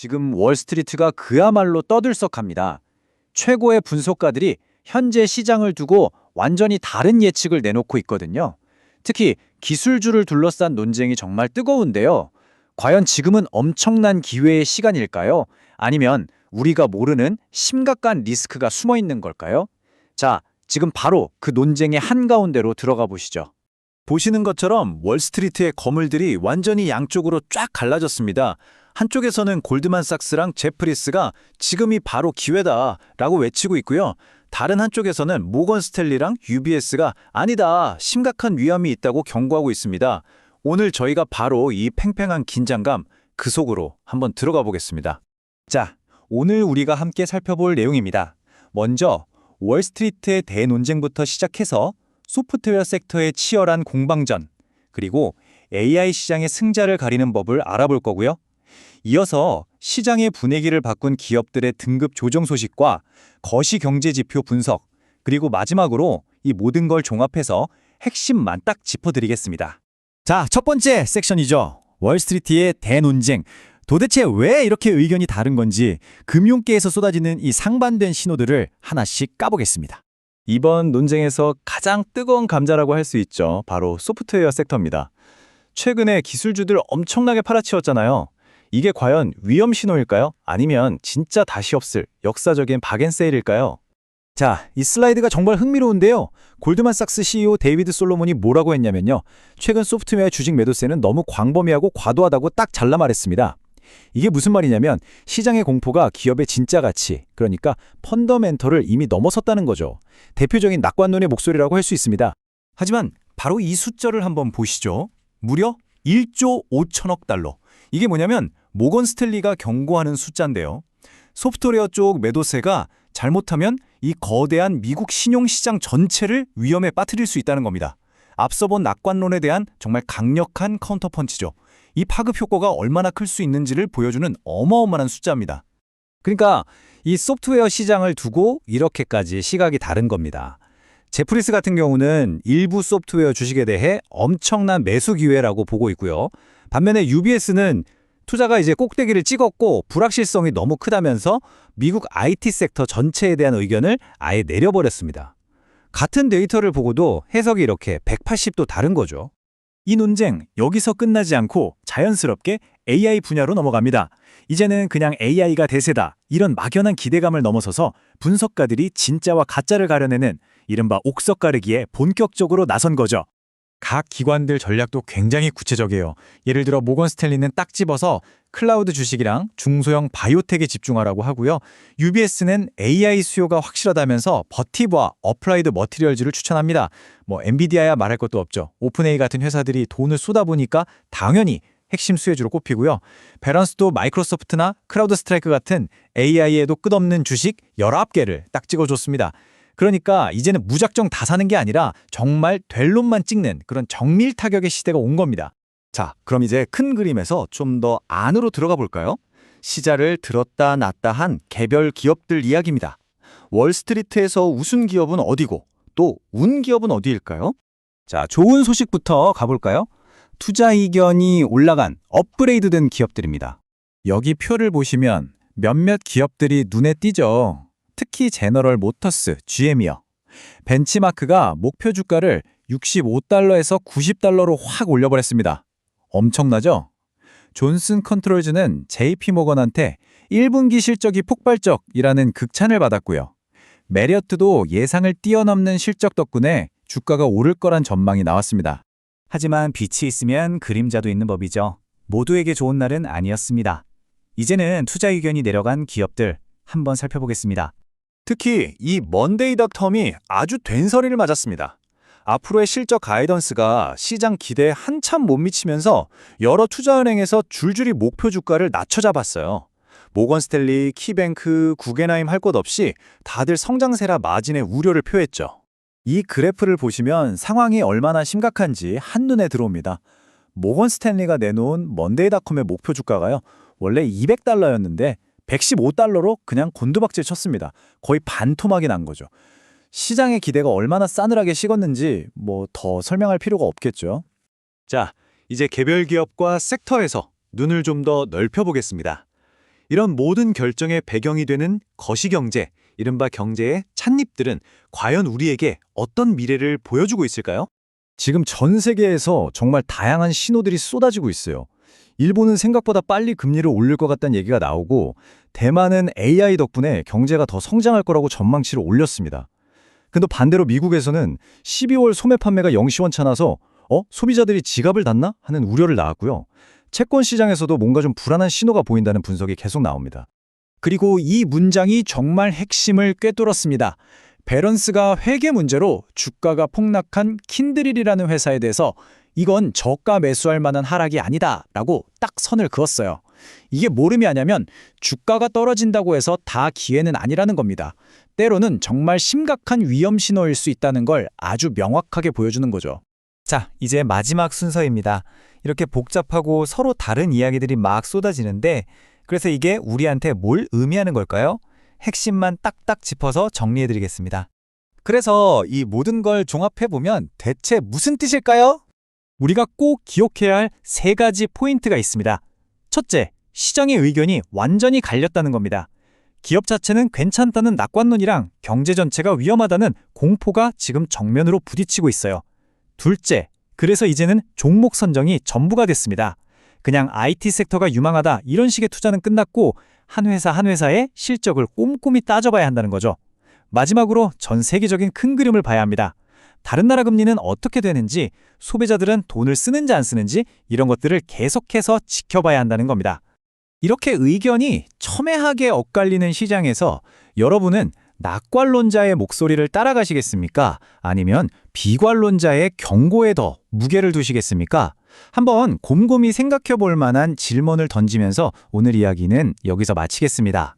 지금 월스트리트가 그야말로 떠들썩합니다. 최고의 분석가들이 현재 시장을 두고 완전히 다른 예측을 내놓고 있거든요. 특히 기술주를 둘러싼 논쟁이 정말 뜨거운데요. 과연 지금은 엄청난 기회의 시간일까요? 아니면 우리가 모르는 심각한 리스크가 숨어 있는 걸까요? 자, 지금 바로 그 논쟁의 한가운데로 들어가 보시죠. 보시는 것처럼 월스트리트의 거물들이 완전히 양쪽으로 쫙 갈라졌습니다. 한쪽에서는 골드만삭스랑 제프리스가 지금이 바로 기회다라고 외치고 있고요. 다른 한쪽에서는 모건 스탠리랑 UBS가 아니다, 심각한 위험이 있다고 경고하고 있습니다. 오늘 저희가 바로 이 팽팽한 긴장감, 그 속으로 한번 들어가 보겠습니다. 자, 오늘 우리가 함께 살펴볼 내용입니다. 먼저 월스트리트의 대논쟁부터 시작해서 소프트웨어 섹터의 치열한 공방전, 그리고 AI 시장의 승자를 가리는 법을 알아볼 거고요. 이어서 시장의 분위기를 바꾼 기업들의 등급 조정 소식과 거시 경제 지표 분석, 그리고 마지막으로 이 모든 걸 종합해서 핵심만 딱 짚어드리겠습니다. 자, 첫 번째 섹션이죠. 월스트리트의 대논쟁. 도대체 왜 이렇게 의견이 다른 건지 금융계에서 쏟아지는 이 상반된 신호들을 하나씩 까보겠습니다. 이번 논쟁에서 가장 뜨거운 감자라고 할 수 있죠. 바로 소프트웨어 섹터입니다. 최근에 기술주들 엄청나게 팔아치웠잖아요. 이게 과연 위험 신호일까요? 아니면 진짜 다시 없을 역사적인 박앤세일일까요? 자, 이 슬라이드가 정말 흥미로운데요. 골드만삭스 CEO 데이비드 솔로몬이 뭐라고 했냐면요. 최근 소프트웨어 주식 매도세는 너무 광범위하고 과도하다고 딱 잘라 말했습니다. 이게 무슨 말이냐면 시장의 공포가 기업의 진짜 가치, 그러니까 펀더멘털을 이미 넘어섰다는 거죠. 대표적인 낙관론의 목소리라고 할 수 있습니다. 하지만 바로 이 숫자를 한번 보시죠. 무려 1조 5천억 달러. 이게 뭐냐면 모건 스탠리가 경고하는 숫자인데요. 소프트웨어 쪽 매도세가 잘못하면 이 거대한 미국 신용시장 전체를 위험에 빠뜨릴 수 있다는 겁니다. 앞서 본 낙관론에 대한 정말 강력한 카운터펀치죠. 이 파급 효과가 얼마나 클 수 있는지를 보여주는 어마어마한 숫자입니다. 그러니까 이 소프트웨어 시장을 두고 이렇게까지 시각이 다른 겁니다. 제프리스 같은 경우는 일부 소프트웨어 주식에 대해 엄청난 매수 기회라고 보고 있고요. 반면에 UBS는 투자가 이제 꼭대기를 찍었고 불확실성이 너무 크다면서 미국 IT 섹터 전체에 대한 의견을 아예 내려버렸습니다. 같은 데이터를 보고도 해석이 이렇게 180도 다른 거죠. 이 논쟁 여기서 끝나지 않고 자연스럽게 AI 분야로 넘어갑니다. 이제는 그냥 AI가 대세다, 이런 막연한 기대감을 넘어서서 분석가들이 진짜와 가짜를 가려내는 이른바 옥석 가르기에 본격적으로 나선 거죠. 각 기관들 전략도 굉장히 구체적이에요. 예를 들어 모건 스탠리는 딱 집어서 클라우드 주식이랑 중소형 바이오텍에 집중하라고 하고요. UBS는 AI 수요가 확실하다면서 버티브와 어플라이드 머티리얼즈를 추천합니다. 엔비디아야 말할 것도 없죠. 오픈AI 같은 회사들이 돈을 쏟아보니까 당연히 핵심 수혜주로 꼽히고요. 베런스도 마이크로소프트나 크라우드 스트라이크 같은 AI에도 끝없는 주식 19개를 딱 찍어줬습니다. 그러니까 이제는 무작정 다 사는 게 아니라 정말 될 놈만 찍는 그런 정밀 타격의 시대가 온 겁니다. 자, 그럼 이제 큰 그림에서 좀 더 안으로 들어가 볼까요? 시자를 들었다 놨다 한 개별 기업들 이야기입니다. 월스트리트에서 웃은 기업은 어디고 또 운 기업은 어디일까요? 자, 좋은 소식부터 가볼까요? 투자 이견이 올라간 업그레이드된 기업들입니다. 여기 표를 보시면 몇몇 기업들이 눈에 띄죠. 특히 제너럴 모터스, GM이요. 벤치마크가 목표 주가를 65달러에서 90달러로 확 올려버렸습니다. 엄청나죠? 존슨 컨트롤즈는 JP모건한테 1분기 실적이 폭발적이라는 극찬을 받았고요. 메리어트도 예상을 뛰어넘는 실적 덕분에 주가가 오를 거란 전망이 나왔습니다. 하지만 빛이 있으면 그림자도 있는 법이죠. 모두에게 좋은 날은 아니었습니다. 이제는 투자 의견이 내려간 기업들 한번 살펴보겠습니다. 특히 이 먼데이닷컴이 아주 된서리를 맞았습니다. 앞으로의 실적 가이던스가 시장 기대에 한참 못 미치면서 여러 투자은행에서 줄줄이 목표 주가를 낮춰잡았어요. 모건 스탠리, 키뱅크, 구겐하임 할 것 없이 다들 성장세라 마진의 우려를 표했죠. 이 그래프를 보시면 상황이 얼마나 심각한지 한눈에 들어옵니다. 모건 스탠리가 내놓은 먼데이닷컴의 목표 주가가요, 원래 200달러였는데 115달러로 그냥 곤두박질 쳤습니다. 거의 반토막이 난 거죠. 시장의 기대가 얼마나 싸늘하게 식었는지 더 설명할 필요가 없겠죠. 자, 이제 개별 기업과 섹터에서 눈을 좀 더 넓혀보겠습니다. 이런 모든 결정의 배경이 되는 거시경제, 이른바 경제의 찻잎들은 과연 우리에게 어떤 미래를 보여주고 있을까요? 지금 전 세계에서 정말 다양한 신호들이 쏟아지고 있어요. 일본은 생각보다 빨리 금리를 올릴 것 같다는 얘기가 나오고, 대만은 AI 덕분에 경제가 더 성장할 거라고 전망치를 올렸습니다. 근데 반대로 미국에서는 12월 소매 판매가 영시원차 나서 소비자들이 지갑을 닫나? 하는 우려를 낳았고요. 채권 시장에서도 뭔가 좀 불안한 신호가 보인다는 분석이 계속 나옵니다. 그리고 이 문장이 정말 핵심을 꿰뚫었습니다. 베런스가 회계 문제로 주가가 폭락한 킨드릴이라는 회사에 대해서 이건 저가 매수할 만한 하락이 아니다라고 딱 선을 그었어요. 이게 뭘 의미하냐면 주가가 떨어진다고 해서 다 기회는 아니라는 겁니다. 때로는 정말 심각한 위험 신호일 수 있다는 걸 아주 명확하게 보여주는 거죠. 자, 이제 마지막 순서입니다. 이렇게 복잡하고 서로 다른 이야기들이 막 쏟아지는데, 그래서 이게 우리한테 뭘 의미하는 걸까요? 핵심만 딱딱 짚어서 정리해드리겠습니다. 그래서 이 모든 걸 종합해보면 대체 무슨 뜻일까요? 우리가 꼭 기억해야 할 3가지 포인트가 있습니다. 첫째, 시장의 의견이 완전히 갈렸다는 겁니다. 기업 자체는 괜찮다는 낙관론이랑 경제 전체가 위험하다는 공포가 지금 정면으로 부딪히고 있어요. 둘째, 그래서 이제는 종목 선정이 전부가 됐습니다. 그냥 IT 섹터가 유망하다 이런 식의 투자는 끝났고 한 회사 한 회사의 실적을 꼼꼼히 따져봐야 한다는 거죠. 마지막으로 전 세계적인 큰 그림을 봐야 합니다. 다른 나라 금리는 어떻게 되는지, 소비자들은 돈을 쓰는지 안 쓰는지 이런 것들을 계속해서 지켜봐야 한다는 겁니다. 이렇게 의견이 첨예하게 엇갈리는 시장에서 여러분은 낙관론자의 목소리를 따라가시겠습니까? 아니면 비관론자의 경고에 더 무게를 두시겠습니까? 한번 곰곰이 생각해 볼 만한 질문을 던지면서 오늘 이야기는 여기서 마치겠습니다.